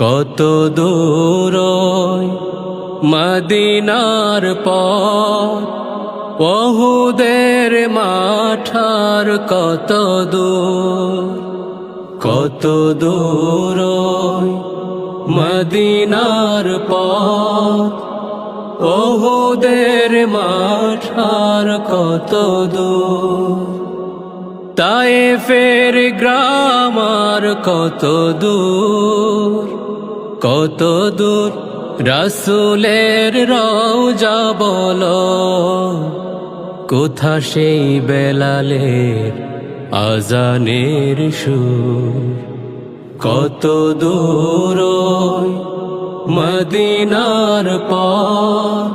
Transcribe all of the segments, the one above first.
কত দূর মদিনার পথ, ওহুদের মাঠার কত দূর, কত দূর মদিনার পথ, ওহুদের মাঠার কত দূর। তায়েফের গ্রাম আর কত দূর, কত দূর রাসূলের রওজা বলো, কোথা সেই বেলালের আজানের সুর। কত দূর মদিনার পথ,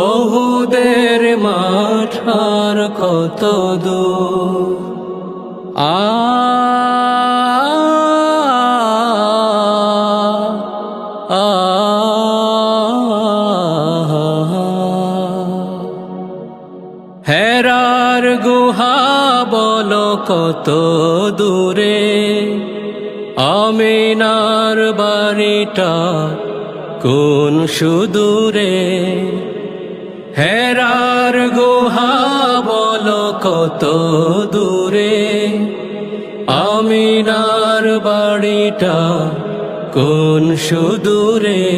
ওহুদের মাঠার কত দূর। হেরার গুহা বলো কত দূরে, আমিনার বাড়িটা কোন সুদূরে। হেরার গুহা বলো কত দূরে, আমিনার বাড়িটা কোন সুদূরে।